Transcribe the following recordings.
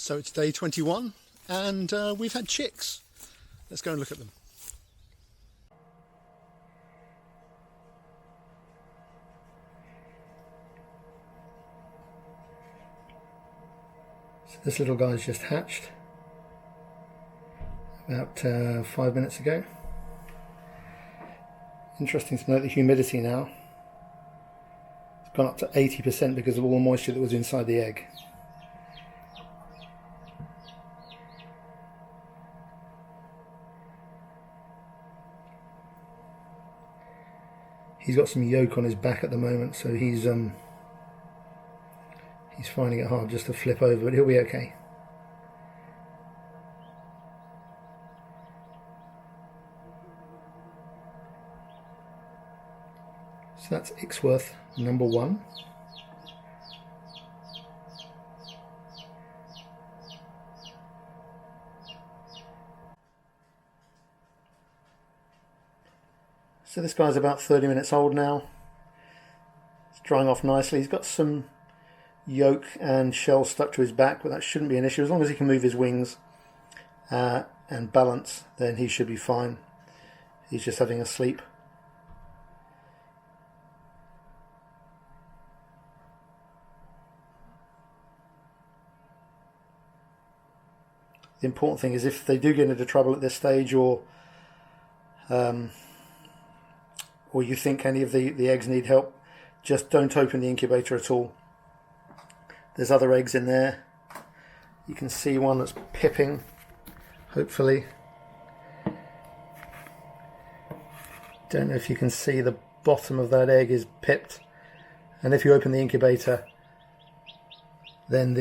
So it's day 21 and we've had chicks. Let's go and look at them. So this little guy's just hatched about 5 minutes ago. Interesting to note the humidity now. It's gone up to 80% because of all the moisture that was inside the egg. He's got some yolk on his back at the moment, so he's finding it hard just to flip over, but he'll be okay. So that's Ixworth number 1. So this guy's about 30 minutes old now. It's drying off nicely. He's got some yolk and shell stuck to his back, but that shouldn't be an issue. As long as he can move his wings and balance, then he should be fine. He's just having a sleep. The important thing is if they do get into trouble at this stage, or you think any of the eggs need help, just don't open the incubator at all. There's other eggs in there. You can see one that's pipping, hopefully. Don't know if you can see the bottom of that egg is pipped. And if you open the incubator, then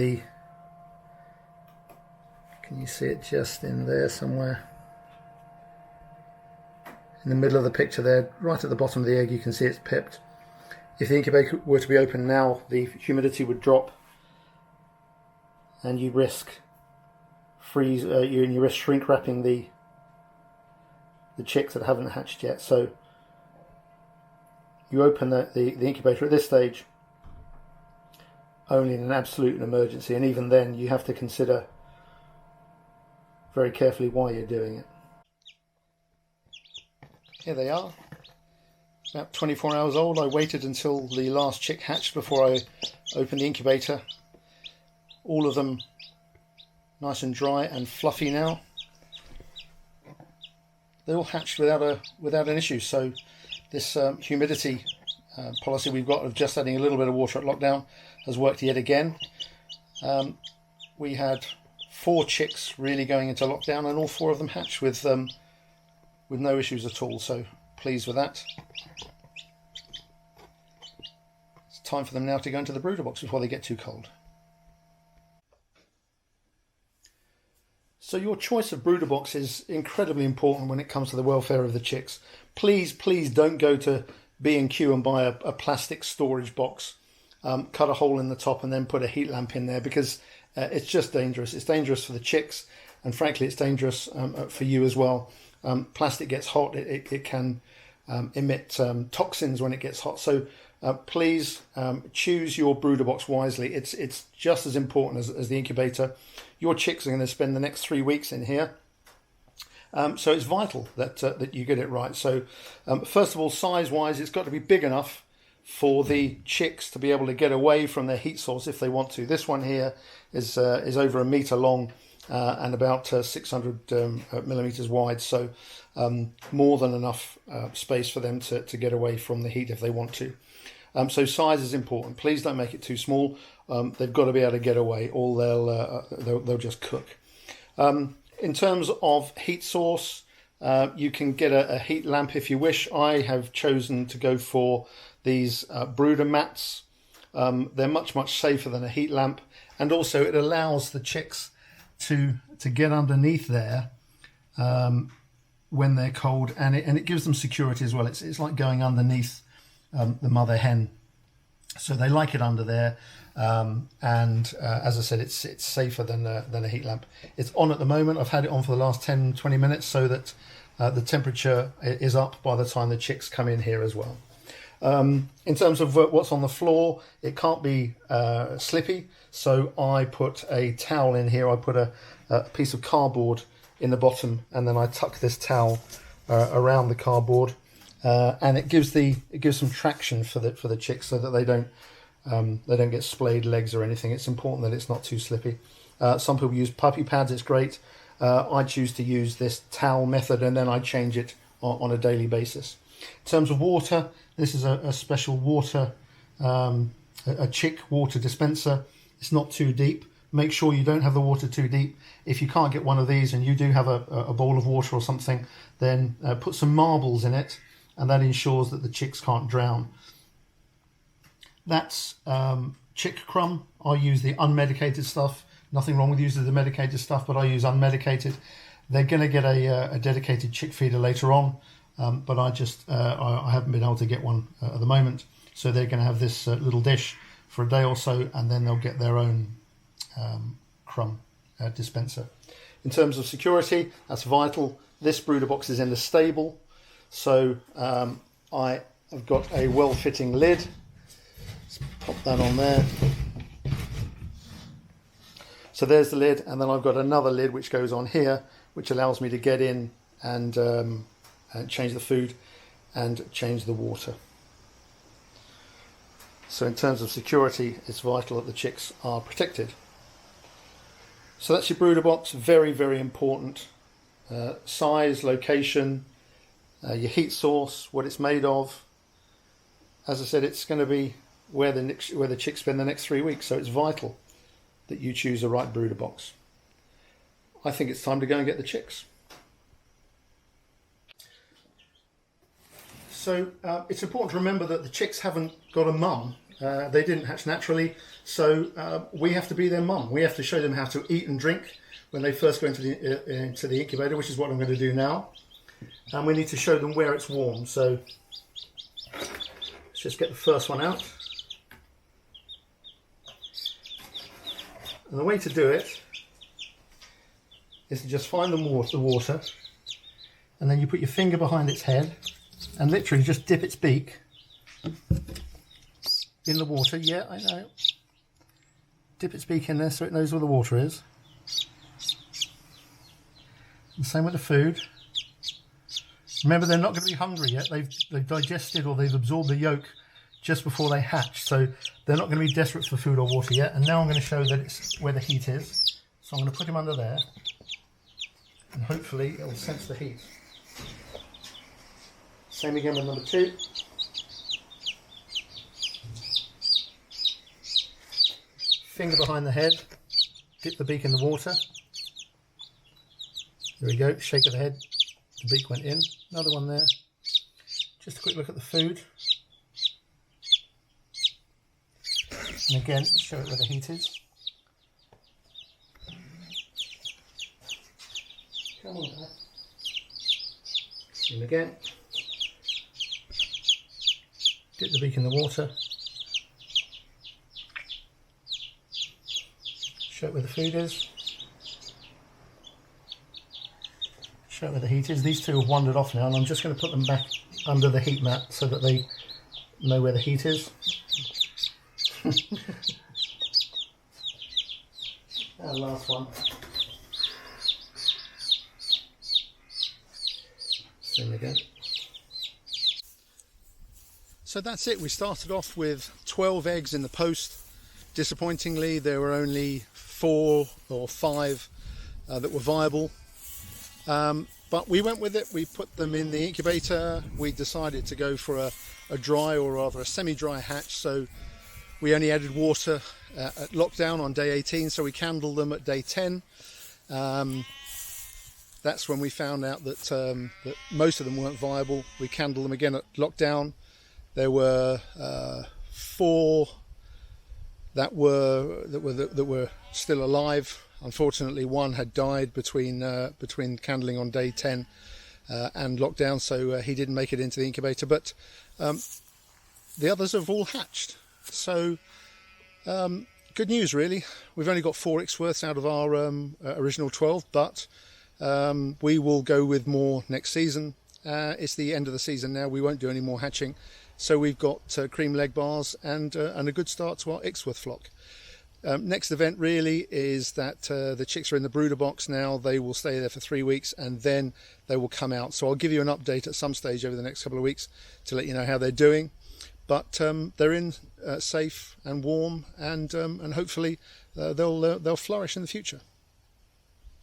can you see it just in there somewhere? In the middle of the picture there, right at the bottom of the egg, you can see it's pipped. If the incubator were to be open now, the humidity would drop, and you risk shrink wrapping the chicks that haven't hatched yet. So you open the incubator at this stage only in an absolute emergency, and even then you have to consider very carefully why you're doing it. Here they are, about 24 hours old. I waited until the last chick hatched before I opened the incubator. All of them nice and dry and fluffy now. They all hatched without an issue. So this humidity policy we've got of just adding a little bit of water at lockdown has worked yet again. We had 4 chicks really going into lockdown, and all 4 of them hatched with no issues at all, so pleased with that. It's time for them now to go into the brooder box before they get too cold. So your choice of brooder box is incredibly important when it comes to the welfare of the chicks. Please don't go to B&Q and buy a plastic storage box, cut a hole in the top and then put a heat lamp in there, because it's just dangerous. It's dangerous for the chicks, and frankly it's dangerous for you as well. Plastic gets hot, it can emit toxins when it gets hot. So please choose your brooder box wisely. It's just as important as the incubator. Your chicks are going to spend the next 3 weeks in here. So it's vital that you get it right. So first of all, size-wise, it's got to be big enough for the chicks to be able to get away from their heat source if they want to. This one here is over 1 metre long and about 600 millimetres wide, so more than enough space for them to get away from the heat if they want to. So size is important. Please don't make it too small. They've got to be able to get away, or they'll just cook. In terms of heat source, you can get a heat lamp if you wish. I have chosen to go for these brooder mats. They're much safer than a heat lamp, and also it allows the chicks to get underneath there when they're cold, and it gives them security as well. It's like going underneath the mother hen, so they like it under there. And as I said, it's safer than a heat lamp. It's on at the moment. I've had it on for the last 10-20 minutes, so that the temperature is up by the time the chicks come in here as well. In terms of what's on the floor, it can't be slippy, So I put a towel in here. I put a piece of cardboard in the bottom, and then I tuck this towel around the cardboard, and it gives some traction for the chicks so that they don't get splayed legs or anything. It's important that it's not too slippy. Some people use puppy pads. It's great. I choose to use this towel method, and then I change it on a daily basis. In terms of water, this is a special water, a chick water dispenser. It's not too deep. Make sure you don't have the water too deep. If you can't get one of these and you do have a bowl of water or something, then put some marbles in it, and that ensures that the chicks can't drown. That's chick crumb. I use the unmedicated stuff. Nothing wrong with using the medicated stuff, but I use unmedicated. They're going to get a dedicated chick feeder later on, but I haven't been able to get one at the moment. So they're going to have this little dish for a day or so, and then they'll get their own crumb dispenser. In terms of security, that's vital. This brooder box is in the stable, so I have got a well-fitting lid. Let's pop that on there. So there's the lid, and then I've got another lid which goes on here, which allows me to get in and change the food and change the water. So in terms of security, it's vital that the chicks are protected. So that's your brooder box. Very, very important. Size, location, your heat source, what it's made of. As I said, it's going to be where the chicks spend the next 3 weeks, so it's vital that you choose the right brooder box. I think it's time to go and get the chicks. So it's important to remember that the chicks haven't got a mum. They didn't hatch naturally, so we have to be their mum. We have to show them how to eat and drink when they first go into the incubator, which is what I'm going to do now. And we need to show them where it's warm. So let's just get the first one out. And the way to do it is to just find the water, and then you put your finger behind its head and literally just dip its beak in the water. Yeah, I know. Dip its beak in there so it knows where the water is. And same with the food. Remember, they're not going to be hungry yet. They've digested, or they've absorbed the yolk just before they hatch, so they're not going to be desperate for food or water yet. And now I'm going to show that it's where the heat is. So I'm going to put him under there, and hopefully it'll sense the heat. Same again with number 2. Finger behind the head, dip the beak in the water. There we go, shake of the head, the beak went in. Another one there. Just a quick look at the food. And again, show it where the heat is. Come on there. And again. Dip the beak in the water. Show it where the food is. Show it where the heat is. These two have wandered off now, and I'm just going to put them back under the heat mat so that they know where the heat is. And last one. Same again. So that's it. We started off with 12 eggs in the post. Disappointingly, there were only 4 or 5 that were viable. But we went with it. We put them in the incubator. We decided to go for a dry, or rather a semi-dry hatch. So we only added water at lockdown on day 18. So we candled them at day 10. That's when we found out that most of them weren't viable. We candled them again at lockdown. There were 4 that were still alive. Unfortunately, one had died between candling on day 10 and lockdown, so he didn't make it into the incubator. But the others have all hatched. So good news, really. We've only got 4 Ixworths out of our original 12, but we will go with more next season. It's the end of the season now. We won't do any more hatching. So we've got cream leg bars and a good start to our Ixworth flock. Next event really is that the chicks are in the brooder box now. They will stay there for 3 weeks and then they will come out. So I'll give you an update at some stage over the next couple of weeks to let you know how they're doing. But they're in safe and warm, and hopefully they'll flourish in the future.